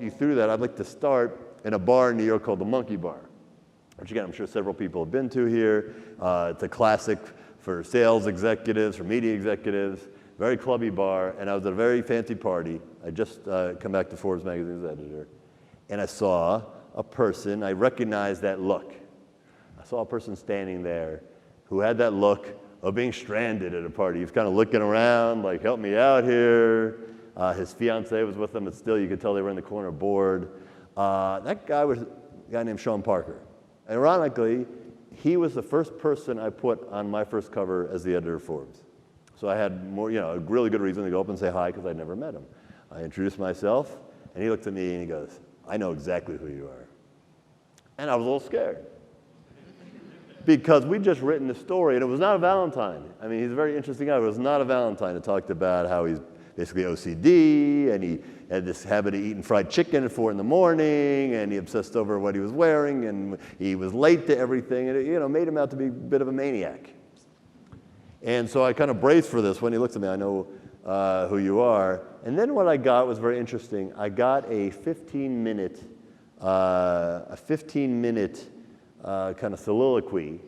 You through that, I'd like to start in a bar in New York called the Monkey Bar, which again, I'm sure several people have been to here. It's a classic for sales executives, for media executives, very clubby bar. And I was at a very fancy party. I just come back to Forbes magazine's editor. And I saw a person, I recognized that look. I saw a person standing there who had that look of being stranded at a party. He was kind of looking around, like, help me out here. His fiance was with him, but still you could tell they were in the corner bored. That guy was a guy named Sean Parker. Ironically, he was the first person I put on my first cover as the editor of Forbes. So I had more, a really good reason to go up and say hi because I'd never met him. I introduced myself, and he looked at me and he goes, I know exactly who you are. And I was a little scared. Because we'd just written the story, and it was not a Valentine. I mean, he's a very interesting guy. It was not a Valentine. It talked about how he's basically OCD, and he had this habit of eating fried chicken at 4 in the morning, and he obsessed over what he was wearing, and he was late to everything, and it made him out to be a bit of a maniac. And so I kind of braced for this. When he looked at me, I know who you are. And then what I got was very interesting. I got a 15-minute kind of soliloquy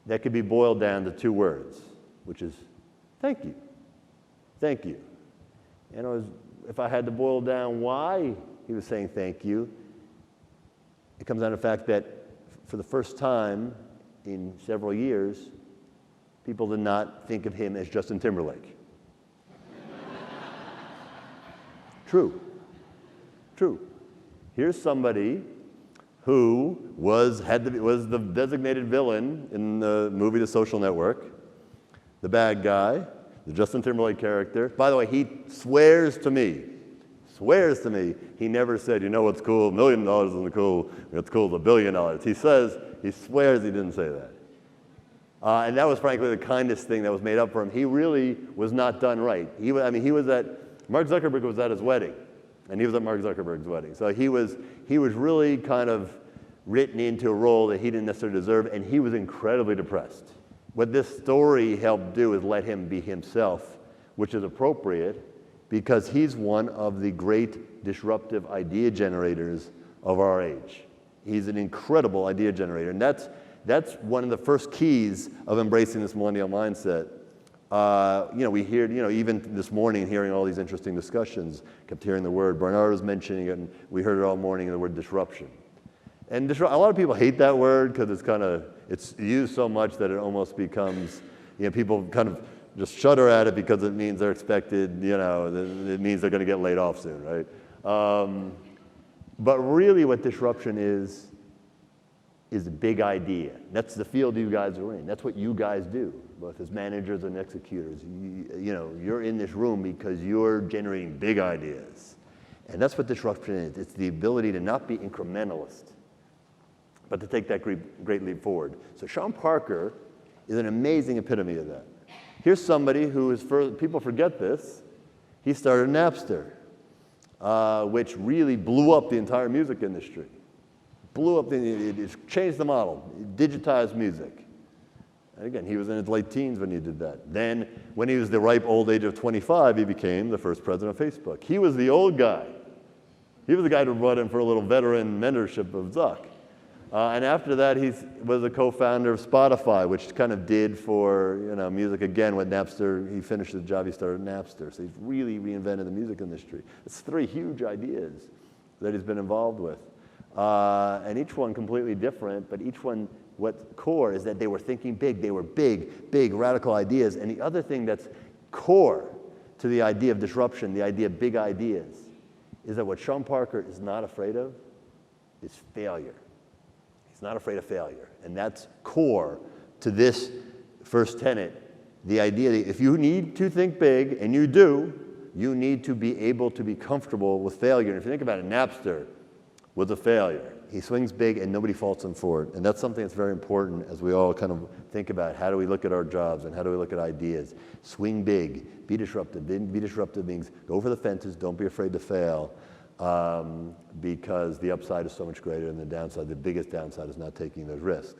that could be boiled down to 2 words, which is, thank you. Thank you. And if I had to boil down why he was saying thank you, it comes down to the fact that for the first time in several years, people did not think of him as Justin Timberlake. True. Here's somebody who was the designated villain in the movie The Social Network, the bad guy, the Justin Timberlake character. By the way, he swears to me, he never said, you know what's cool, $1 million isn't cool, what's cool is $1 billion. He swears he didn't say that. And that was frankly the kindest thing that was made up for him. He really was not done right. Mark Zuckerberg was at his wedding, and he was at Mark Zuckerberg's wedding. So he was really kind of written into a role that he didn't necessarily deserve, and he was incredibly depressed. What this story helped do is let him be himself, which is appropriate because he's one of the great disruptive idea generators of our age. He's an incredible idea generator, and that's one of the first keys of embracing this millennial mindset. We hear, even this morning, hearing all these interesting discussions, kept hearing the word. Bernard was mentioning it, and we heard it all morning, the word disruption. And a lot of people hate that word because it's used so much that it almost becomes, people kind of just shudder at it because it means they're expected, it means they're going to get laid off soon, right? But really what disruption is a big idea. That's the field you guys are in. That's what you guys do, both as managers and executors. You're in this room because you're generating big ideas. And that's what disruption is. It's the ability to not be incrementalist, but to take that great leap forward. So Sean Parker is an amazing epitome of that. Here's somebody who is, people forget this, he started Napster, which really blew up the entire music industry. It changed the model, it digitized music. And again, he was in his late teens when he did that. Then, when he was the ripe old age of 25, he became the first president of Facebook. He was the old guy. He was the guy who brought in for a little veteran mentorship of Zuck. And after that, he was a co-founder of Spotify, which kind of did for music again when Napster, he finished the job, he started Napster. So he's really reinvented the music industry. It's 3 huge ideas that he's been involved with. And each one completely different, but each one, what's core is that they were thinking big. They were big, radical ideas. And the other thing that's core to the idea of disruption, the idea of big ideas, is that what Sean Parker is not afraid of is failure. He's not afraid of failure. And that's core to this first tenet, the idea that if you need to think big, and you do, you need to be able to be comfortable with failure. And if you think about it, Napster was a failure. He swings big and nobody faults him for it. And that's something that's very important as we all kind of think about how do we look at our jobs and how do we look at ideas. Swing big, be disruptive. Be disruptive means go for the fences, don't be afraid to fail, because the upside is so much greater than the downside. The biggest downside is not taking those risks.